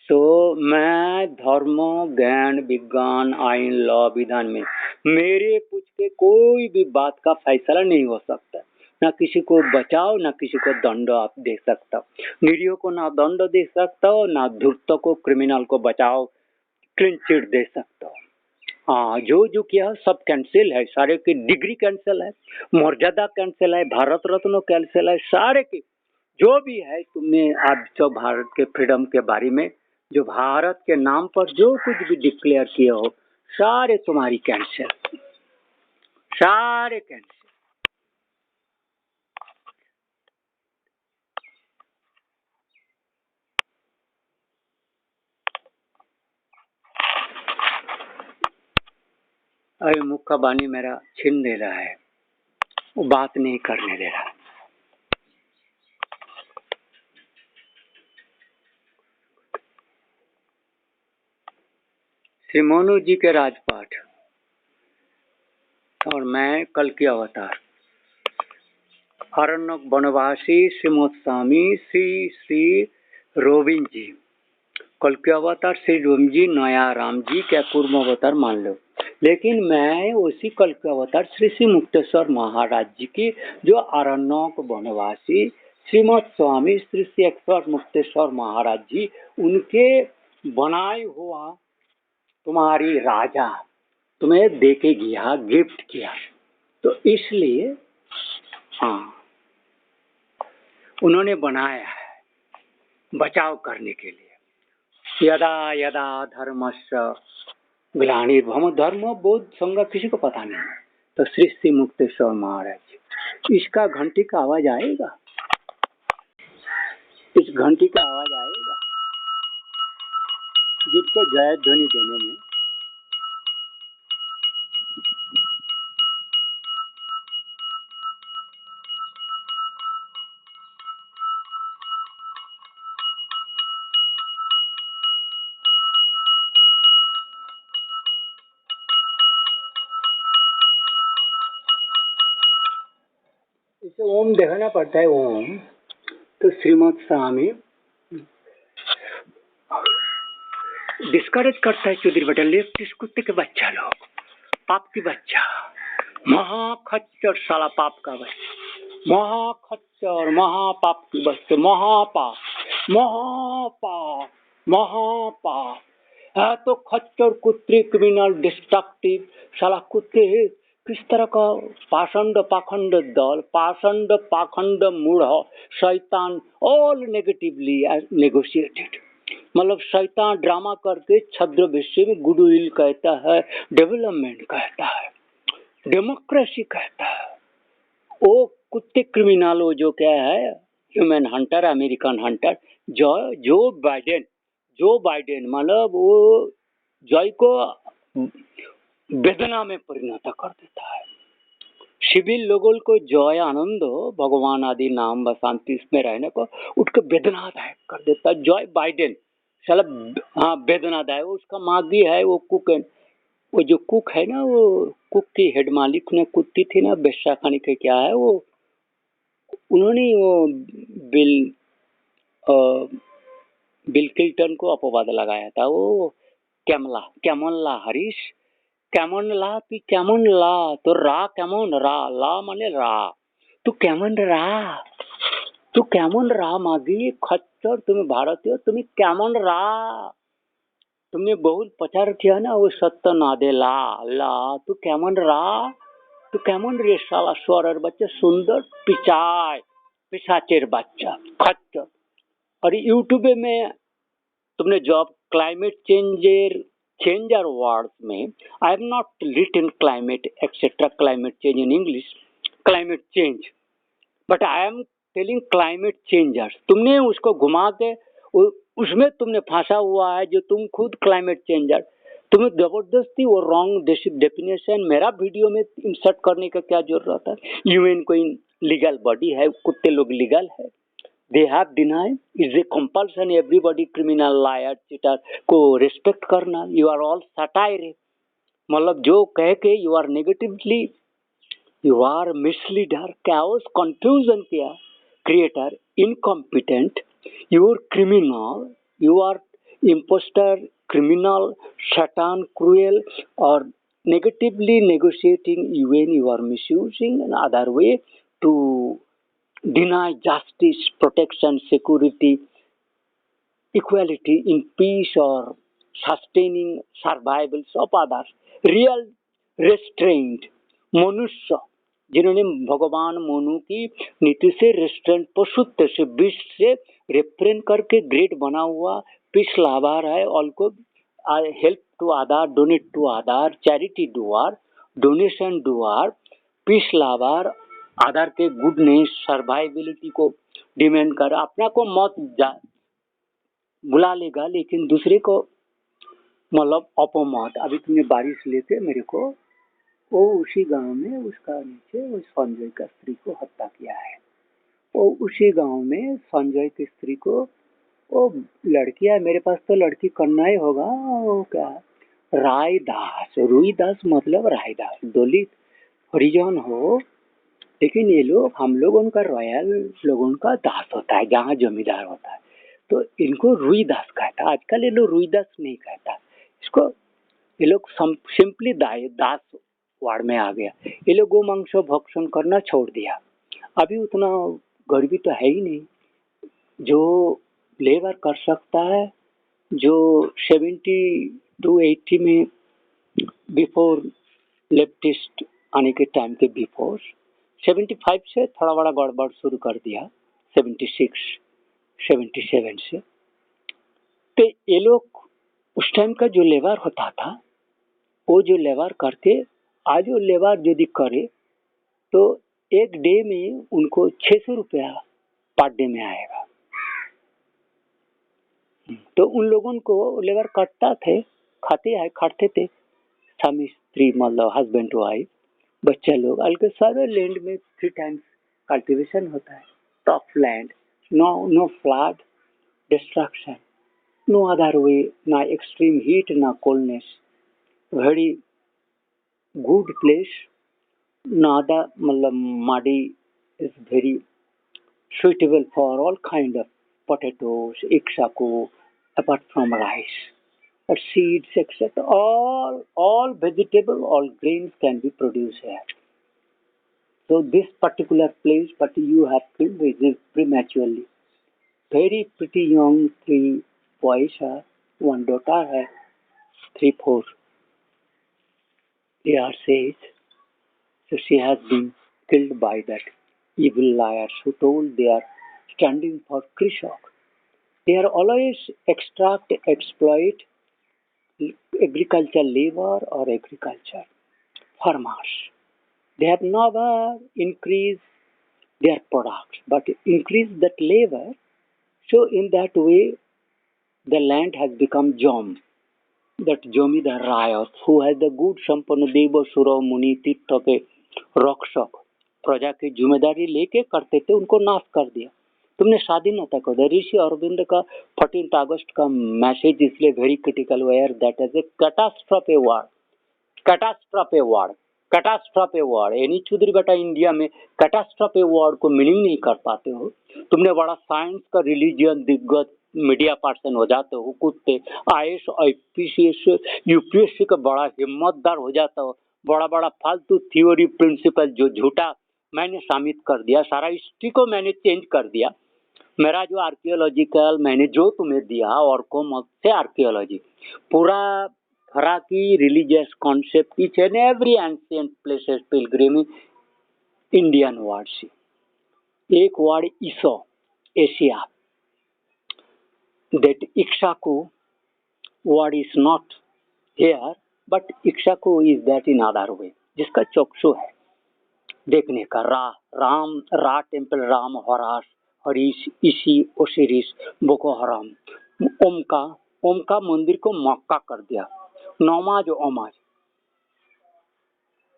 So मैं धर्म ज्ञान विज्ञान आइन law विधान में मेरे पूछ के कोई भी बात का फैसला नहीं हो सकता. ना किसी को बचाओ ना किसी को दंड आप दे सकता हो। निरीह को ना दंड दे सकता हो, ना धूर्त को क्रिमिनल को बचाओ क्लीन चिट दे सकता हो। हाँ, जो किया सब कैंसिल है, सारे की डिग्री कैंसिल है, मर्यादा कैंसिल है, भारत रत्न कैंसिल है, सारे की जो भी है तुमने आज जो भारत के फ्रीडम के बारे में जो भारत के नाम पर जो कुछ भी डिक्लेयर किए हो सारे तुम्हारी कैंसिल, सारे कैंसिल। अरे मुख का बानी मेरा छीन ले रहा है, वो बात नहीं करने दे रहा। श्री मोनू जी के राजपाट और मैं कल की अवतार अरण्यक वनवासी श्रीमद स्वामी श्री श्री रोबिन जी, कल के अवतार श्री रोबिन जी नया राम जी क्या पूर्व अवतार मान लो, लेकिन मैं उसी कल के अवतार श्री श्री मुक्तेश्वर महाराज जी की जो अरण्यक वनवासी श्रीमद स्वामी श्री श्री अक्षर मुक्तेश्वर महाराज जी उनके बनाए हुआ तुम्हारी राजा तुम्हें देके गया, गिफ्ट किया, तो इसलिए हाँ उन्होंने बनाया है बचाव करने के लिए। यदा यदा धर्मस्य ग्लानिर्भवति, धर्म बोध संग किसी को पता नहीं, तो श्री श्री मुक्तेश्वर महाराज इसका घंटी का आवाज आएगा, इस घंटी का आवाज आएगा जिसको जय ध्वनि देने में इसे ओम देखना पड़ता है। ओम तो श्रीमद स्वामी डिस्करेज करता है चौधरी बेटा, लेफ्टिस्ट कुत्ते के बच्चा लोग, पाप की बच्चा, महाखच्चर साला पाप का बच्चा, महाखच्चर महापाप की बच्चे, महापाप महापाप महापाप है तो खच्चर कुत्ते क्रिमिनल डिस्ट्रक्टिव साला कुत्ते किस तरह का पाषंड पाखंड दल, पाषंड पाखंड मूढ़ शैतान, ऑल नेगेटिवली नेगोशिएटेड, मतलब शैतान ड्रामा करके छद्र विषय में गुडविल कहता है, डेवलपमेंट कहता है, डेमोक्रेसी कहता है। वो कुत्ते क्रिमिनल वो जो क्या है human Hunter, American Hunter, Joe Biden मतलब वो जॉय को वेदना में परिणत कर देता है। सिविल लोगों को जॉय आनंद भगवान आदि नाम व शांति इसमें रहने को उठकर वेदनादायक कर देता है। जॉय बाइडेन साला हाँ वेदनादायक, उसका माँ भी है वो कुक, वो जो कुक है ना, वो कुक की हेड मालिक ने कुत्ती थी ना बेशाखानी के क्या है वो, उन्होंने वो बिल क्लिंटन को अपवाद लगाया था, वो कैमला हरीश, कैमन ला तू कैमन ला तो रा कैमन ला माने रा, तू कैमन रा मागी खच्चर, तुम्हें भारतीय तुम्हें कैमन रा, तुमने बहुत प्रचार किया ना वो सत्य नादे ला तू कैमन रा, तू कैमन रे साला स्वर बच्चे सुंदर पिछाचेर बच्चा खच्चर। और यूट्यूब में तुमने जॉब क्लाइमेट चेंजर वर्ड्स में I am not written climate etcetera climate change in English, climate change, but I am telling climate changers, तुमने उसको घुमा के उसमें तुमने फंसा हुआ है जो तुम खुद क्लाइमेट चेंजर, तुम्हें जबरदस्ती वो रॉन्ग डेफिनेशन मेरा वीडियो में इंसर्ट करने का क्या जरूरत है। यूएन कोई लीगल बॉडी है, कुत्ते लोग लीगल है, they have denied, is a compulsion everybody criminal liar cheater को respect करना, you are all satire, मतलब जो कह के you are negatively, you are misleader, chaos confusion किया, creator, incompetent, you are criminal, you are imposter, criminal, satan, cruel, or negatively negotiating UN, you are misusing in other way to deny justice, protection, security, equality in peace or sustaining survival of others. Real restraint, मनुष्य जिन्होंने भगवान मनु की नीति से restaurant पशुत्व से विष से refrain करके ग्रेट बना हुआ पीस लाभार है। ऑल को help to other, donate to other, charity doer, donation doer, peace लाभार, अदर के गुडनेस सर्वाइबिलिटी को डिमांड कर अपना को मत बुला लेगा लेकिन दूसरे को मतलब अपमत। अभी तुमने बारिश लेके मेरे को वो उसी गांव में उसका नीचे उस संजय का स्त्री को हत्या किया है। वो उसी गांव में संजय की स्त्री को वो लड़की है, मेरे पास तो लड़की करना ही होगा। वो क्या रायदास, रुईदास मतलब रायदास, दलित हरिजन हो, लेकिन ये लोग हम लोगों का रॉयल लोगों का दास होता है जहाँ जमींदार होता है तो इनको रुईदास कहता है। आजकल ये लोग रुईदास नहीं कहता, इसको ये लोग सिंपली दास वार्ड में आ गया। ये लोग गोमांस भक्षण करना छोड़ दिया। अभी उतना गरीबी तो है ही नहीं, जो लेबर कर सकता है, जो 70 to 80 में बिफोर लेफ्टिस्ट आने के टाइम के बिफोर 75 से थोड़ा बड़ा गड़बड़ शुरू कर दिया 76 77 से। तो ये लोग उस टाइम का जो लेबर होता था वो जो लेबर करके आज वो लेबर यदि करे तो एक डे में उनको 600 रुपया पर डे में आएगा। तो उन लोगों को लेबर काटता थे, खाते थे, स्वामी स्त्री मतलब हस्बैंड वाइफ बच्चा लोग। अलग सारे लैंड में 3 टाइम्स कल्टीवेशन होता है, top land, no flood destruction, no other way, ना एक्सट्रीम हीट ना कोल्डनेस, वेरी गुड प्लेस, ना द मतलब muddy is very suitable for all kind of potatoes, iksaku, apart from rice, but seeds, etc. All vegetable, all grains can be produced here. So this particular place, but you have killed it prematurely. Very pretty young 3 boys are, 1 daughter है, 3-4 years age. So she has been killed by that evil liars who told they are standing for Krishak. They are always extract, exploit agriculture labor or agriculture farmers. They have never increased their products, but increase that labor. So in that way, the land has become Jom. That Jomidar Rayat, who has the good Sampanna Deva Sura Muni Tirtha के रक्षक प्रजा की जिम्मेदारी लेके करते थे, उनको नाश कर दिया। तुमने स्वाधीनता को ऋषि अरविंद का 14 अगस्त का मैसेज इसलिए very critical where that is a catastrophe word, catastrophe word, catastrophe word. Any Chaudhary बेटा इंडिया में कैटास्ट्रोफे वर्ड को मीनिंग नहीं कर पाते हो। तुमने बड़ा साइंस का रिलीजियन दिग्गज मीडिया पर्सन हो जाते हो, कुत्ते आईएएस आईपीएस यूपीएससी का बड़ा हिम्मतदार हो जाता हो, बड़ा बड़ा फालतू थ्योरी प्रिंसिपल जो झूठा मैंने शामिल कर दिया, सारा हिस्ट्री को मैंने चेंज कर दिया। मेरा जो आर्कियोलॉजिकल मैंने जो तुम्हें दिया और को मत से आर्कियोलॉजी पूरा फरा की religious concept each and every ancient places pilgrim Indian word से एक वर्ड ईसो Asia that Ikshaku word is not here, but Ikshaku is that in other way, जिसका चक्षु है देखने का। राम रा टेम्पल, राम हरास हरीश इसी ओसिरिस बोको हराम, ओम का मंदिर को मक्का कर दिया, नमाज ओमाज।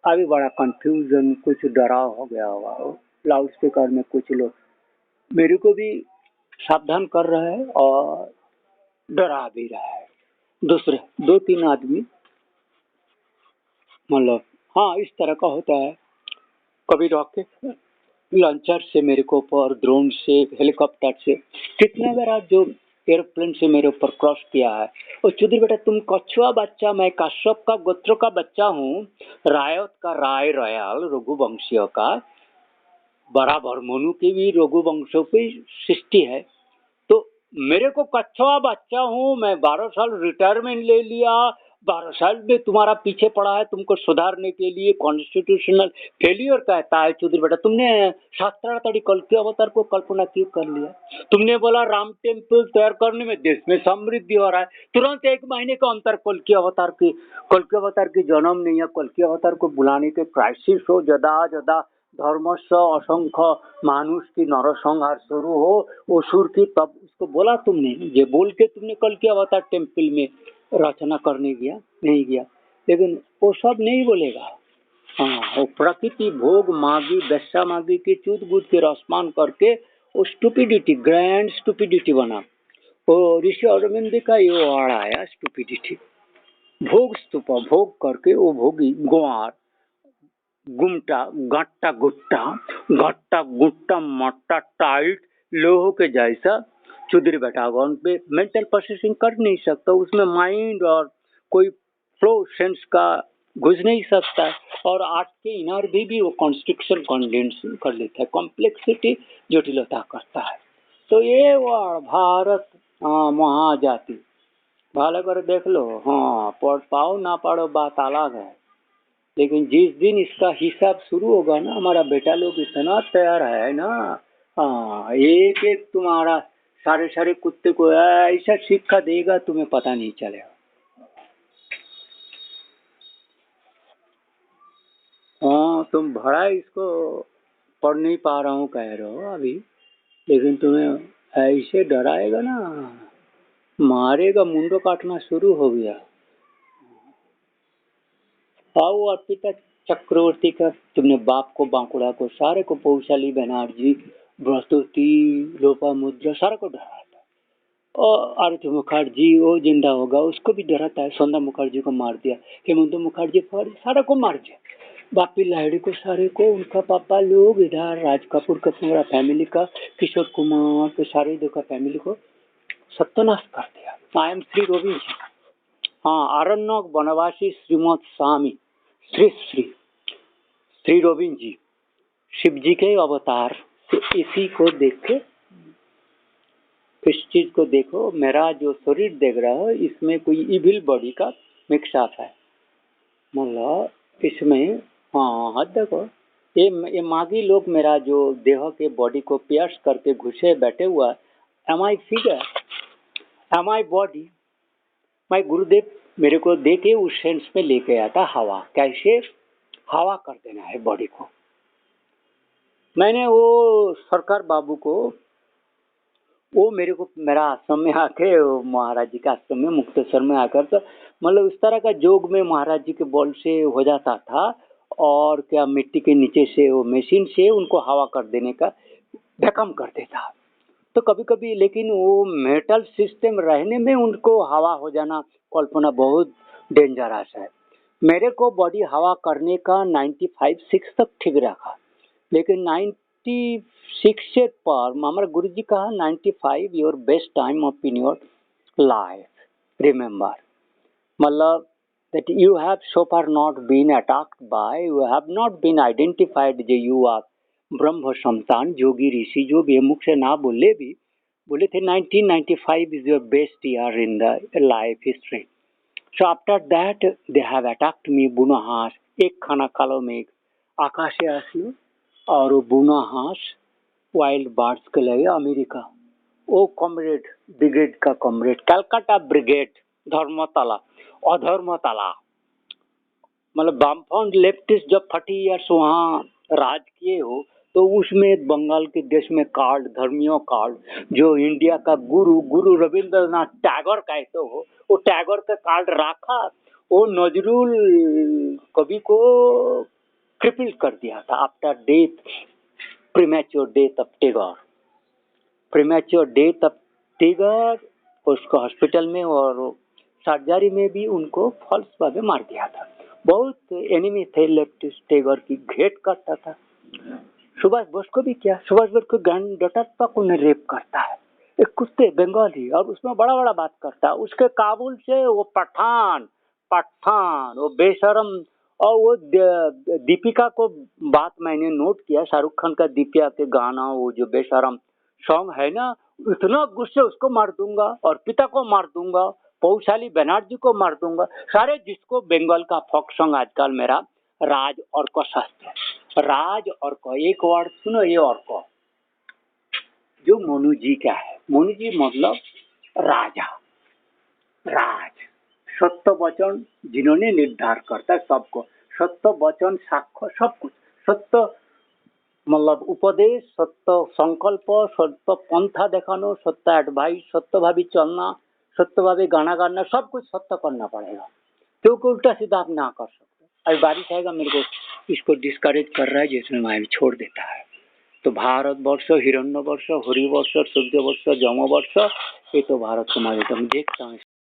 अभी बड़ा कंफ्यूजन, कुछ डरा हो गया होगा लाउड स्पीकर में, कुछ लोग मेरे को भी सावधान कर रहा है और डरा भी रहा है। दूसरे 2-3 आदमी मतलब हाँ इस तरह का होता है, कभी रॉकेट लॉन्चर से मेरे को ऊपर, ड्रोन से, हेलीकॉप्टर से, कितने बार आज जो एयरप्लेन से मेरे ऊपर क्रॉस किया है। और चौधरी बेटा तुम कछुआ बच्चा, मैं काश्यप का गोत्र का बच्चा हूँ, रायत का राय रॉयल रघुवंशियों का, बराबर मनु की भी रघुवंशों की सृष्टि है। तो मेरे को कच्चा बच्चा हूँ मैं, 12 साल रिटायरमेंट ले लिया, 12 साल में तुम्हारा पीछे पड़ा है तुमको सुधारने के लिए, कॉन्स्टिट्यूशनल फेलियर कहता है। चौधरी बेटा तुमने शास्त्रार्थी कल्कि अवतार को कल्पना क्यों कर लिया? तुमने बोला राम टेम्पल तैयार करने में देश में समृद्धि हो रहा है, तुरंत 1 महीने का अंतर कल्कि अवतार की जन्म नहीं है। कल्कि अवतार को बुलाने के क्राइसिस हो, जदा जदा धर्मस्व असंख्य मानुष की नरसंहार शुरू हो असुर की, तब उसको बोला तुमने, ये बोल के तुमने कल्कि अवतार टेम्पल में रचना करने गया नहीं गया। लेकिन वो सब नहीं बोलेगा। हाँ, वो प्रकृति भोग मागी वैसा मागी की चूत बूत के रसमान करके वो स्टूपिडिटी, ग्रैंड स्टूपिडिटी बना। वो ऋषि अरविंद का ये वर्ड आया स्टूपिडिटी। भोग स्तूप, भोग करके वो भोगी गुआर गुमटा गट्टा गुट्टा गट्टा गुट्टा मट्टा टाइट लोहो के जैसा चुदरी बेटा उन पे मेंटल प्रोसेसिंग कर नहीं सकता, उसमें माइंड और कोई फ्लो सेंस का घुस नहीं सकता है। और आर्ट के इनर भी वो कॉन्स्ट्रक्शन कंडेंस कर लेता है, कॉम्प्लेक्सिटी जटिलता करता है। तो ये वर्ड भारत महाजाति भाले कर देख लो। हाँ, पढ़ पाओ ना पढ़ो बात अलग है, लेकिन जिस दिन इसका हिसाब शुरू होगा ना, हमारा बेटा लोग इतना तैयार है ना। हाँ, एक एक तुम्हारा सारे सारे कुत्ते को ऐसा शिक्षा देगा तुम्हें पता नहीं चलेगा। हाँ, तुम भड़ा इसको पढ़ नहीं पा रहा हूँ कह रहे हो अभी, लेकिन तुम्हें ऐसे डराएगा ना, मारेगा, मुंडो काटना शुरू हो गया। आओ अर्पिता चक्रवर्ती का तुमने बाप को, बांकुड़ा को, सारे को, पौशाली बनर्जी, बृहस्पति, लोपामुद्रा, सारे को डराता है। और आरती मुखर्जी वो जिंदा होगा उसको भी डराता है। संध्या मुखर्जी को मार दिया, हेमंत मुखर्जी सारे को मार दिया, बापी लाहिड़ी को, सारे को, उनका पापा लोग इधर, राज कपूर का पूरा फैमिली का, किशोर कुमार के सारे का फैमिली को सत्यानाश कर दिया। I am Shri Ravi ji. हाँ, अरण्यक वनवासी श्रीमद स्वामी श्री श्री श्री रविंद्र जी, शिव जी के अवतार। इसी को देख के, इस चीज को देखो, मेरा जो शरीर देख रहा हो इसमें कोई इविल बॉडी का मिक्सअप है, मतलब इसमें। हाँ हाँ, देखो ये मागी लोग मेरा जो देह के बॉडी को पियर्स करके घुसे बैठे हुआ, am I figure, am I body. मैं गुरुदेव मेरे को देके उस सेंस में लेके आता हवा, कैसे हवा कर देना है बॉडी को। मैंने वो सरकार बाबू को, वो मेरे को मेरा आश्रम में आके, महाराज जी के आश्रम में मुक्तेश्वर में आकर, तो मतलब उस तरह का जोग में महाराज जी के बॉल से हो जाता था। और क्या मिट्टी के नीचे से वो मशीन से उनको हवा कर देने का भ्रम कर देता। तो कभी कभी, लेकिन वो मेटल सिस्टम रहने में उनको हवा हो जाना कल्पना बहुत डेंजरस है। मेरे को बॉडी हवा करने का 95-6 तक ठीक रखा, लेकिन 96 से पर हमारा गुरु जी कहा 95 your best time of in your life. Remember, मतलब that you have so far not been attacked by, you have not been identified that you are ब्रह्म संतान जोगी ऋषि, जो भी मुख से ना बोले भी बोले थे 1995 is your best year in the life history. So after that they have attacked me, बुनाहास, एक खाना कालो में आकाशे आसियो, और वो बुनाहास वाइल्ड बर्ड्स के लिए अमेरिका, वो कॉमरेड ब्रिगेड का कॉमरेड, कलकत्ता ब्रिगेड, धर्मतला अधर्मतला, मतलब वामफ्रंट लेफ्टिस्ट जब 30 ईयर्स वहाँ राज किए हो, तो उसमें बंगाल के देश में कार्ड, धर्मियों कार्ड, जो इंडिया का गुरु रविंद्रनाथ टैगोर कहते हो, वो टैगोर का कार्ड रखा, वो नजरुल कवि को क्रिपल कर दिया था after death, premature death of Tagore, premature death of Tagore, उसको हॉस्पिटल में और सर्जरी में भी उनको फॉल्स भावे मार दिया था। बहुत एनिमी थे लेफ्टिस्ट टैगोर की, घेट करता था। सुभाष बोस को भी किया, सुभाष बोस को ग्रैंड डॉटर तक उन्हें रेप करता है, एक कुत्ते बंगाली, और उसमें बड़ा बड़ा बात करता है। उसके काबुल से वो पठान वो बेशरम और वो दीपिका को बात मैंने नोट किया, शाहरुख खान का दीपिका के गाना वो जो बेशरम सॉन्ग है ना, इतना गुस्से उसको मार दूंगा, और पिता को मार दूंगा, पौशाली बनर्जी को मार दूंगा, सारे जिसको बंगाल का फोक सॉन्ग आजकल मेरा राज और को शास्त्र, राज और को एक वर्ड सुनो, ये और को जो मोनू जी का है, मोनू जी मतलब राजा, राज, सत्य वचन जिन्होंने निर्धार करता है सबको, सत्य वचन साक्ष्य सब कुछ, सत्य मतलब उपदेश, सत्य संकल्प, सत्य पंथा देखानो, सत्य एडवाइस, सत्य भावी चलना, सत्य भावी गाना गाना, सब कुछ सत्य करना पड़ेगा, क्योंकि उल्टा सीधा आप ना कर सकते। अभी बारिश आएगा, मेरे को इसको डिस्करेज कर रहा है, जिसमें मैं छोड़ देता है। तो भारत वर्ष, हिरण्य वर्ष, हरि वर्ष, सूर्य वर्ष, जम वर्ष, ये तो भारत को मैं देखता हूँ।